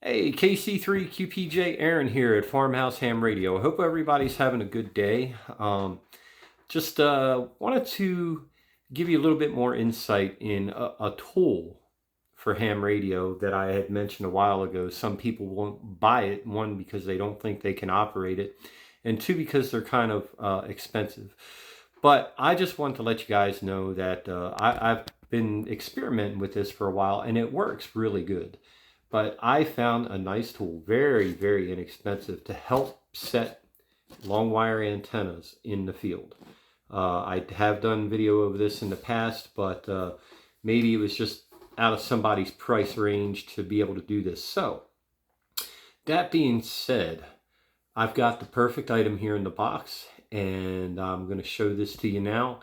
Hey, KC3QPJ Aaron here at Farmhouse Ham Radio. I hope everybody's having a good day. Just wanted to give you a little bit more insight in a tool for ham radio that I had mentioned a while ago. Some people won't buy it, one, because they don't think they can operate it, and two, because they're kind of expensive. But I just want to let you guys know that I've been experimenting with this for a while, and it works really good. But I found a nice tool, very, very inexpensive, to help set long wire antennas in the field. I have done video of this in the past, but maybe it was just out of somebody's price range to be able to do this. So, that being said, I've got the perfect item here in the box, and I'm going to show this to you now.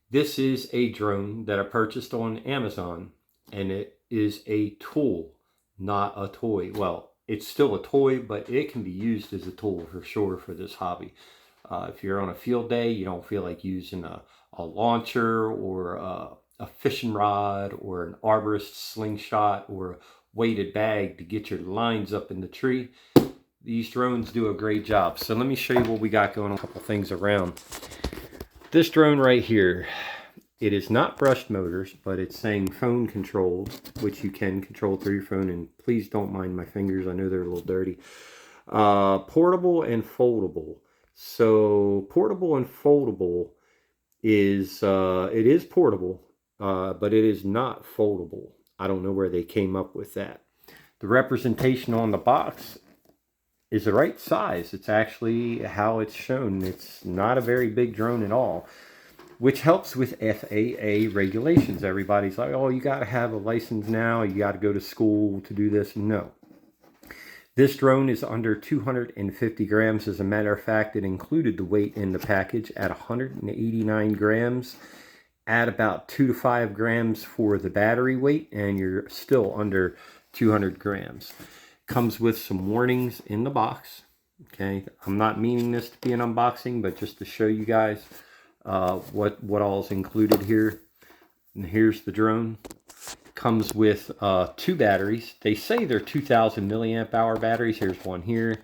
This is a drone that I purchased on Amazon, and it is a tool, not a toy. Well, it's still a toy, but it can be used as a tool for sure for this hobby. If you're on a field day, you don't feel like using a launcher or a fishing rod or an arborist slingshot or a weighted bag to get your lines up in the tree. These drones do a great job. So let me show you what we got going on. A couple things around. This drone right here, it is not brushed motors, but it's saying phone controlled, which you can control through your phone. And please don't mind my fingers. I know they're a little dirty. Portable and foldable. So portable and foldable is, it is portable, but it is not foldable. I don't know where they came up with that. The representation on the box is the right size. It's actually how it's shown. It's not a very big drone at all, which helps with FAA regulations. Everybody's like, oh, you got to have a license now. You got to go to school to do this. No. This drone is under 250 grams. As a matter of fact, it included the weight in the package at 189 grams. Add about 2 to 5 grams for the battery weight, and you're still under 200 grams. Comes with some warnings in the box. Okay, I'm not meaning this to be an unboxing, but just to show you guys what all is included here. And here's the drone. Comes with 2 batteries. They say they're 2,000 milliamp hour batteries. Here's one here.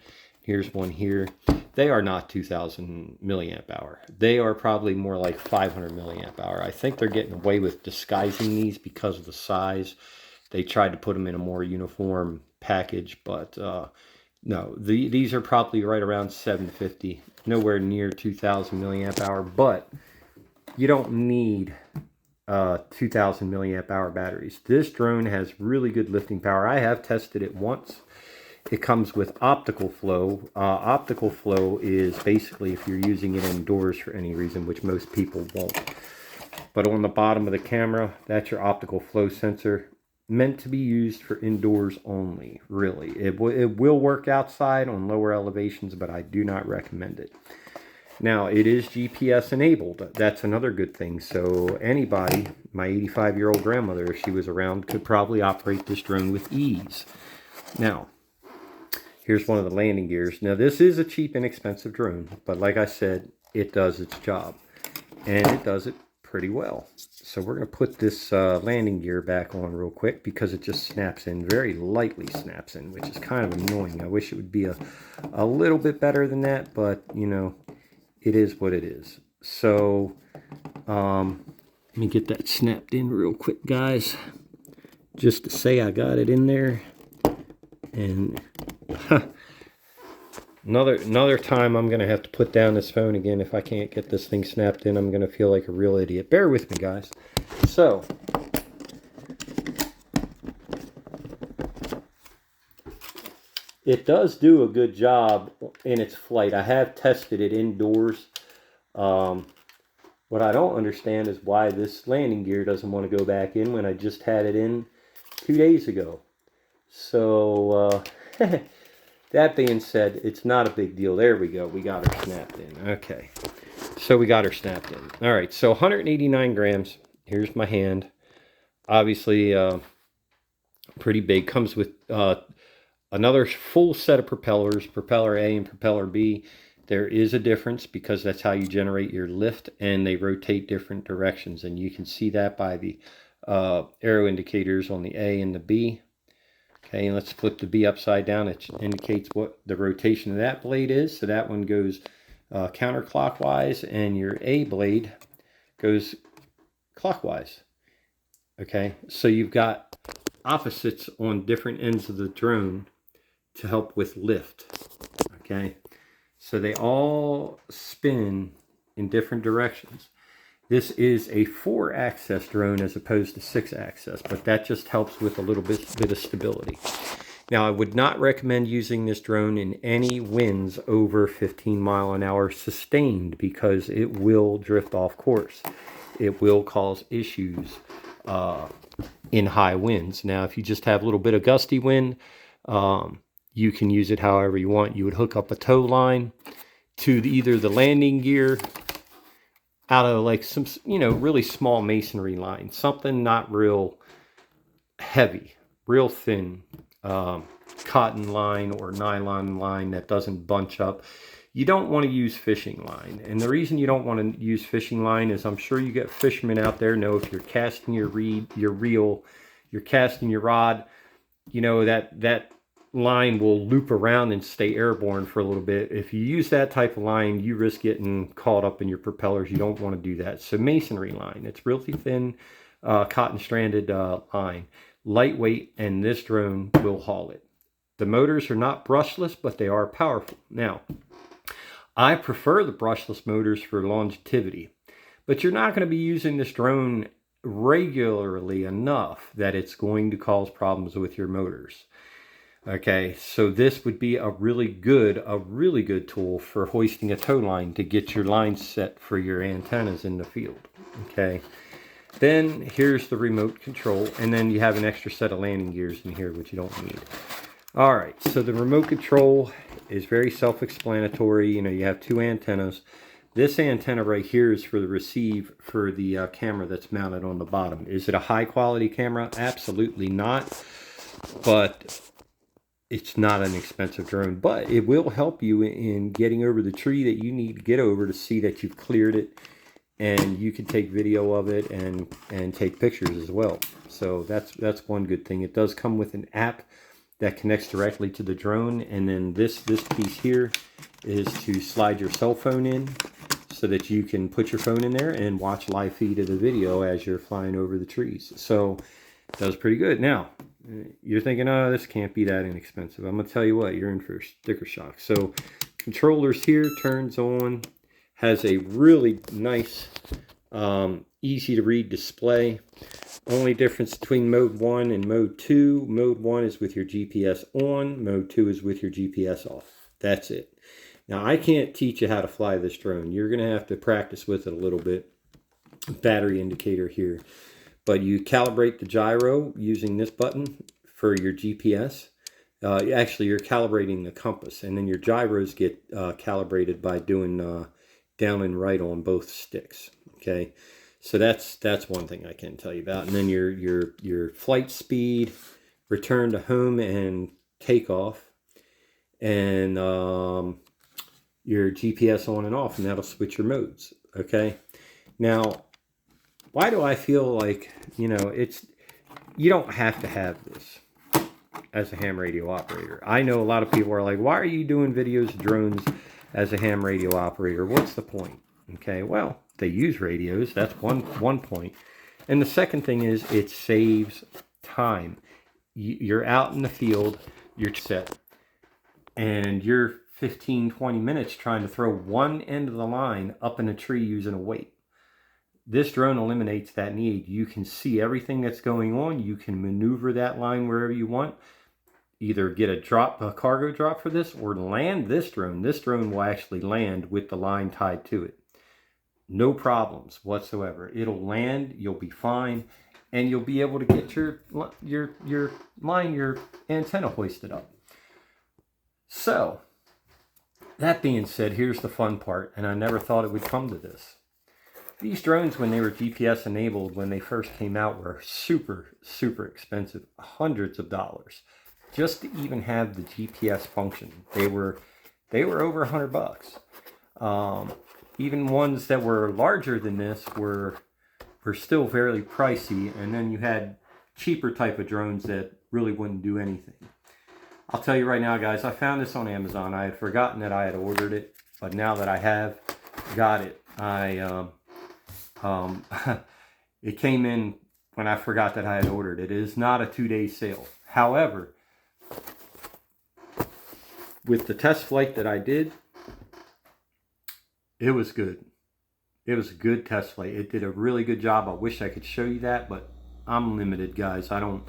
Here's one here. They are not 2,000 milliamp hour. They are probably more like 500 milliamp hour. I think they're getting away with disguising these because of the size. They tried to put them in a more uniform package, but no, these are probably right around 750, nowhere near 2,000 milliamp hour, but you don't need 2,000 milliamp hour batteries. This drone has really good lifting power. I have tested it once. It comes with optical flow. Optical flow is basically if you're using it indoors for any reason, which most people won't. But on the bottom of the camera, that's your optical flow sensor. Meant to be used for indoors only, really. It will work outside on lower elevations, but I do not recommend it. Now, it is GPS enabled. That's another good thing. So anybody, my 85-year-old grandmother, if she was around, could probably operate this drone with ease. Now, here's one of the landing gears. Now, this is a cheap, inexpensive drone, but like I said, it does its job. And it does it pretty well. So we're going to put this landing gear back on real quick because it just snaps in, very lightly snaps in, which is kind of annoying. I wish it would be a little bit better than that, but, you know, it is what it is. So, let me get that snapped in real quick, guys, just to say I got it in there. And another time I'm going to have to put down this phone again. If I can't get this thing snapped in, I'm going to feel like a real idiot. Bear with me, guys. So, it does do a good job in its flight. I have tested it indoors. What I don't understand is why this landing gear doesn't want to go back in when I just had it in 2 days ago. So, that being said, it's not a big deal. There we go. We got her snapped in. Okay. So we got her snapped in. All right. So 189 grams. Here's my hand. Obviously, pretty big. Comes with another full set of propellers, propeller A and propeller B. There is a difference because that's how you generate your lift, and they rotate different directions. And you can see that by the arrow indicators on the A and the B. Okay, let's flip the B upside down. It indicates what the rotation of that blade is. So that one goes counterclockwise, and your A blade goes clockwise. Okay, so you've got opposites on different ends of the drone to help with lift. Okay, so they all spin in different directions. This is a 4-axis drone as opposed to 6-axis, but that just helps with a little bit of stability. Now, I would not recommend using this drone in any winds over 15 mile an hour sustained, because it will drift off course. It will cause issues in high winds. Now, if you just have a little bit of gusty wind, you can use it however you want. You would hook up a tow line to either the landing gear out of like some, really small masonry line, something not real heavy, real thin cotton line or nylon line that doesn't bunch up. You don't want to use fishing line. And the reason you don't want to use fishing line is, I'm sure you get fishermen out there know, if you're casting your reel, you're casting your rod, that line will loop around and stay airborne for a little bit. If you use that type of line, you risk getting caught up in your propellers. You don't want to do that. So masonry line, it's really thin cotton stranded line, lightweight, and this drone will haul it. The motors are not brushless, but they are powerful. Now, I prefer the brushless motors for longevity, but you're not going to be using this drone regularly enough that it's going to cause problems with your motors. Okay, so this would be a really good tool for hoisting a tow line to get your line set for your antennas in the field. Okay, then here's the remote control, and then you have an extra set of landing gears in here, which you don't need. All right, so the remote control is very self-explanatory. You have 2 antennas. This antenna right here is for the receive for the camera that's mounted on the bottom. Is it a high quality camera? Absolutely not, but it's not an expensive drone. But it will help you in getting over the tree that you need to get over to see that you've cleared it, and you can take video of it and take pictures as well. So that's one good thing. It does come with an app that connects directly to the drone, and then this piece here is to slide your cell phone in so that you can put your phone in there and watch live feed of the video as you're flying over the trees. So that was pretty good. Now, you're thinking, oh, this can't be that inexpensive. I'm going to tell you what, you're in for sticker shock. So controllers here, turns on, has a really nice, easy to read display. Only difference between mode 1 and mode 2. Mode 1 is with your GPS on. Mode 2 is with your GPS off. That's it. Now, I can't teach you how to fly this drone. You're going to have to practice with it a little bit. Battery indicator here. But you calibrate the gyro using this button for your GPS. Actually, you're calibrating the compass. And then your gyros get calibrated by doing down and right on both sticks. Okay. So that's one thing I can tell you about. And then your flight speed, return to home and takeoff, and your GPS on and off, and that'll switch your modes. Okay. Now, why do I feel like, you don't have to have this as a ham radio operator? I know a lot of people are like, why are you doing videos of drones as a ham radio operator? What's the point? Okay, well, they use radios. That's one point. And the second thing is, it saves time. You're out in the field, you're set, and you're 15-20 minutes trying to throw one end of the line up in a tree using a weight. This drone eliminates that need. You can see everything that's going on. You can maneuver that line wherever you want. Either get a cargo drop for this, or land this drone. This drone will actually land with the line tied to it. No problems whatsoever. It'll land, you'll be fine, and you'll be able to get your antenna hoisted up. So, that being said, here's the fun part, and I never thought it would come to this. These drones, when they were GPS enabled, when they first came out, were super, super expensive, hundreds of dollars, just to even have the GPS function. They were over $100. Even ones that were larger than this were still very pricey, and then you had cheaper type of drones that really wouldn't do anything. I'll tell you right now, guys, I found this on Amazon. I had forgotten that I had ordered it, but now that I have got it, it came in when I forgot that I had ordered it. It is not a 2-day sale. However, with the test flight that I did, it was good. It was a good test flight. It did a really good job. I wish I could show you that, but I'm limited, guys. I don't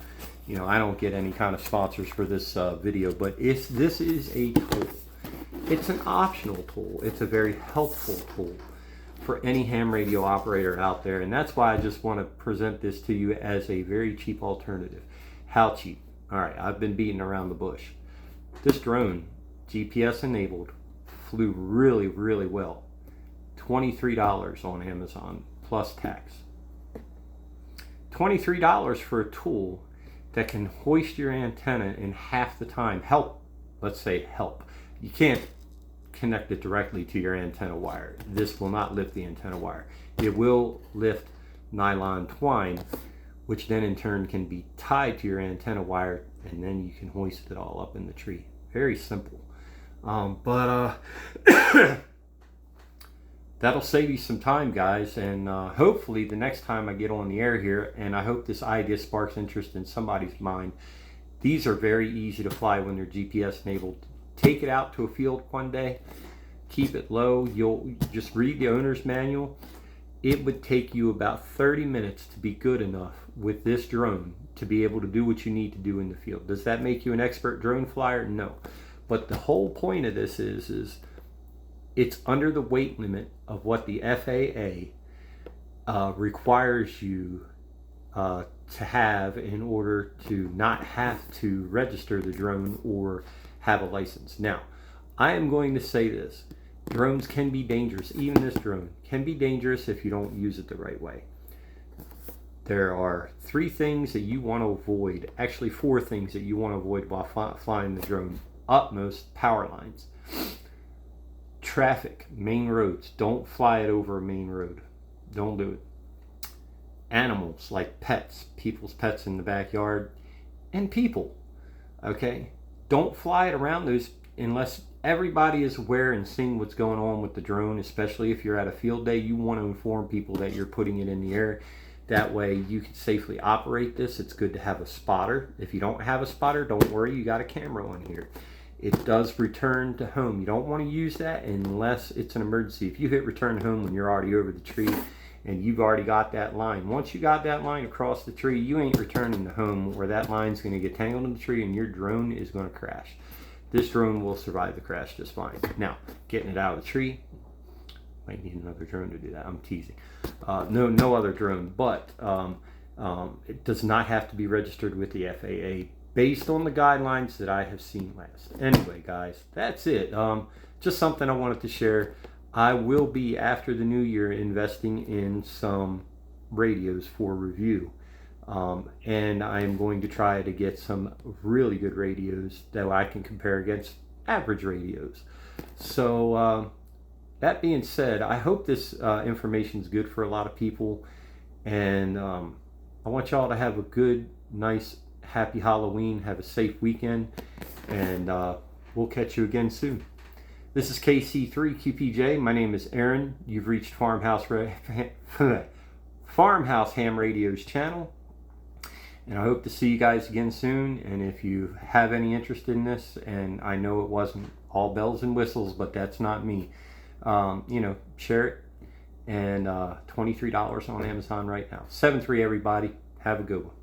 get any kind of sponsors for this video, but this is a tool. It's an optional tool. It's a very helpful tool for any ham radio operator out there, and that's why I just want to present this to you as a very cheap alternative. How cheap? All right, I've been beating around the bush. This drone, GPS enabled, flew really, really well. $23 on Amazon plus tax. $23 for a tool that can hoist your antenna in half the time. Let's say help. You can't connect it directly to your antenna wire. This will not lift the antenna wire. It will lift nylon twine, which then in turn can be tied to your antenna wire, and then you can hoist it all up in the tree. Very simple. That'll save you some time, guys, and hopefully the next time I get on the air here, and I hope this idea sparks interest in somebody's mind. These are very easy to fly when they're GPS enabled. Take it out to a field one day, keep it low, you'll just read the owner's manual. It would take you about 30 minutes to be good enough with this drone to be able to do what you need to do in the field. Does that make you an expert drone flyer? No. But the whole point of this is it's under the weight limit of what the FAA requires you to have in order to not have to register the drone or have a license. Now, I am going to say this. Drones can be dangerous. Even this drone can be dangerous if you don't use it the right way. There are 3 things that you want to avoid. Actually, 4 things that you want to avoid while flying the drone. Utmost, power lines. Traffic, main roads. Don't fly it over a main road. Don't do it. Animals like pets, people's pets in the backyard, and people. Okay? Don't fly it around those unless everybody is aware and seeing what's going on with the drone, especially if you're at a field day. You want to inform people that you're putting it in the air. That way you can safely operate this. It's good to have a spotter. If you don't have a spotter, don't worry, you got a camera on here. It does return to home. You don't want to use that unless it's an emergency. If you hit return home when you're already over the tree and you've already got that line, once you got that line across the tree, you ain't returning to home where that line's going to get tangled in the tree and your drone is going to crash. This drone will survive the crash just fine. Now, getting it out of the tree, might need another drone to do that. I'm teasing. No other drone, but it does not have to be registered with the FAA based on the guidelines that I have seen last. Anyway, guys, that's it. Just something I wanted to share. I will be, after the new year, investing in some radios for review. And I am going to try to get some really good radios that I can compare against average radios. So that being said, I hope this information is good for a lot of people, and I want y'all to have a good, nice, happy Halloween. Have a safe weekend, and we'll catch you again soon. This is KC3QPJ. My name is Aaron. You've reached Farmhouse Ham Radio's channel. And I hope to see you guys again soon. And if you have any interest in this, and I know it wasn't all bells and whistles, but that's not me, share it. And $23 on Amazon right now. 7-3, everybody. Have a good one.